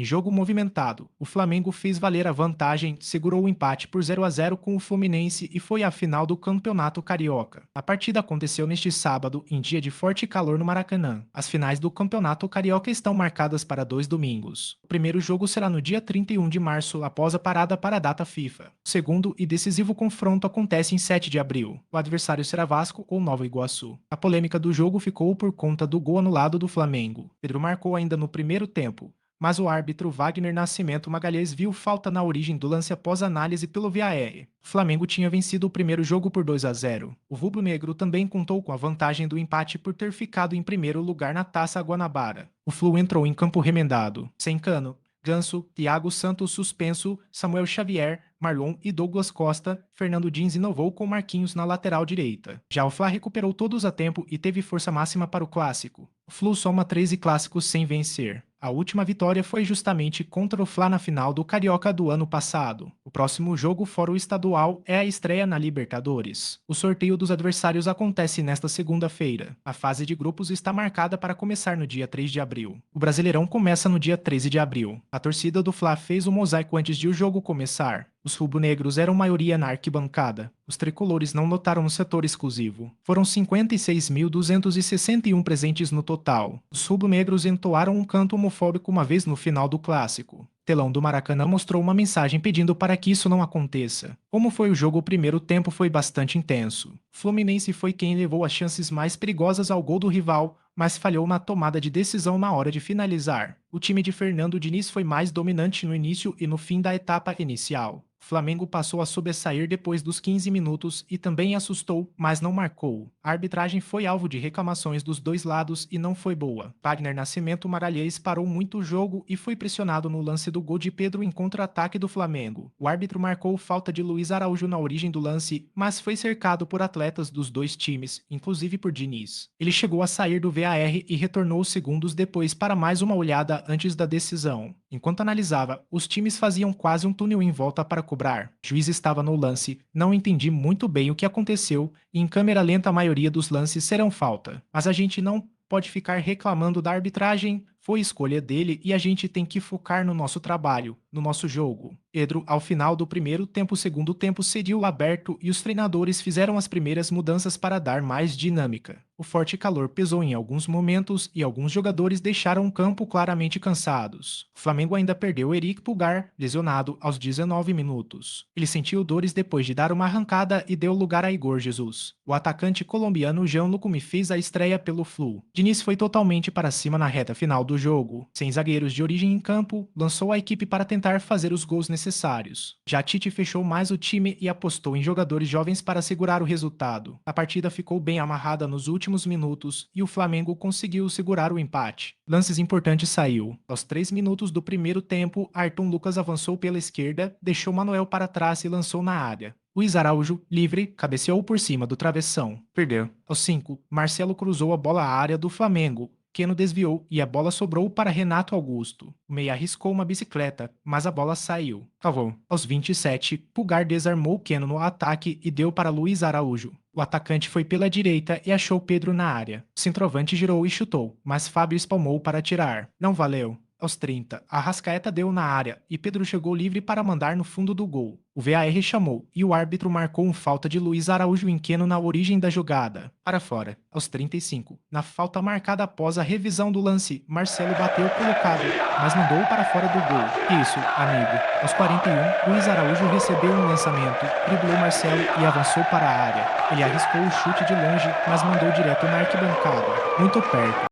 Em jogo movimentado, o Flamengo fez valer a vantagem, segurou o empate por 0-0 com o Fluminense e foi à final do Campeonato Carioca. A partida aconteceu neste sábado, em dia de forte calor no Maracanã. As finais do Campeonato Carioca estão marcadas para 2 domingos. O primeiro jogo será no dia 31 de março, após a parada para a data FIFA. O segundo e decisivo confronto acontece em 7 de abril. O adversário será Vasco ou Nova Iguaçu. A polêmica do jogo ficou por conta do gol anulado do Flamengo. Pedro marcou ainda no primeiro tempo, mas o árbitro Wagner Nascimento Magalhães viu falta na origem do lance após análise pelo VAR. O Flamengo tinha vencido o primeiro jogo por 2-0. O rubro-negro também contou com a vantagem do empate por ter ficado em primeiro lugar na Taça Guanabara. O Flu entrou em campo remendado, sem Cano, Ganso, Thiago Santos suspenso, Samuel Xavier, Marlon e Douglas Costa. Fernando Diniz inovou com Marquinhos na lateral direita. Já o Fla recuperou todos a tempo e teve força máxima para o clássico. O Flu soma 13 clássicos sem vencer. A última vitória foi justamente contra o Fla na final do Carioca do ano passado. O próximo jogo fora o estadual é a estreia na Libertadores. O sorteio dos adversários acontece nesta segunda-feira. A fase de grupos está marcada para começar no dia 3 de abril. O Brasileirão começa no dia 13 de abril. A torcida do Fla fez o mosaico antes de o jogo começar. Os rubro-negros eram maioria na arquibancada. Os tricolores não lotaram no setor exclusivo. Foram 56.261 presentes no total. Os rubro-negros entoaram um canto homofóbico uma vez no final do clássico. O telão do Maracanã mostrou uma mensagem pedindo para que isso não aconteça. Como foi o jogo, o primeiro tempo foi bastante intenso. O Fluminense foi quem levou as chances mais perigosas ao gol do rival, mas falhou na tomada de decisão na hora de finalizar. O time de Fernando Diniz foi mais dominante no início e no fim da etapa inicial. O Flamengo passou a sobressair depois dos 15 minutos e também assustou, mas não marcou. A arbitragem foi alvo de reclamações dos dois lados e não foi boa. Wagner Nascimento Magalhães parou muito o jogo e foi pressionado no lance do gol de Pedro em contra-ataque do Flamengo. O árbitro marcou falta de Luiz Araújo na origem do lance, mas foi cercado por atletas dos dois times, inclusive por Diniz. Ele chegou a sair do VAR e retornou segundos depois para mais uma olhada antes da decisão. Enquanto analisava, os times faziam quase um túnel em volta para cobrar. O juiz estava no lance, não entendi muito bem o que aconteceu e em câmera lenta a maioria dos lances serão falta. Mas a gente não pode ficar reclamando da arbitragem, foi escolha dele e a gente tem que focar no nosso trabalho, no nosso jogo. Pedro, ao final do primeiro tempo, o segundo tempo cediu aberto e os treinadores fizeram as primeiras mudanças para dar mais dinâmica. O forte calor pesou em alguns momentos e alguns jogadores deixaram o campo claramente cansados. O Flamengo ainda perdeu Eric Pulgar, lesionado, aos 19 minutos. Ele sentiu dores depois de dar uma arrancada e deu lugar a Igor Jesus. O atacante colombiano Jean Lucumi fez a estreia pelo Flu. Diniz foi totalmente para cima na reta final do jogo. Sem zagueiros de origem em campo, lançou a equipe para tentar fazer os gols necessários. Já Tite fechou mais o time e apostou em jogadores jovens para segurar o resultado. A partida ficou bem amarrada nos últimos minutos e o Flamengo conseguiu segurar o empate. Lances importantes saiu. Aos 3 minutos do primeiro tempo, Ayrton Lucas avançou pela esquerda, deixou Manuel para trás e lançou na área. Luiz Araújo, livre, cabeceou por cima do travessão. Perdeu. Aos 5, Marcelo cruzou a bola à área do Flamengo. Keno desviou e a bola sobrou para Renato Augusto. O meia arriscou uma bicicleta, mas a bola saiu. Cavou. Aos 27, Pulgar desarmou Keno no ataque e deu para Luiz Araújo. O atacante foi pela direita e achou Pedro na área. O centroavante girou e chutou, mas Fábio espalmou para tirar. Não valeu. Aos 30, Arrascaeta deu na área e Pedro chegou livre para mandar no fundo do gol. O VAR chamou e o árbitro marcou um falta de Luiz Araújo em Keno na origem da jogada. Para fora. Aos 35, na falta marcada após a revisão do lance, Marcelo bateu colocado, mas mandou para fora do gol. Isso, amigo. Aos 41, Luiz Araújo recebeu um lançamento, driblou Marcelo e avançou para a área. Ele arriscou o chute de longe, mas mandou direto na arquibancada, muito perto.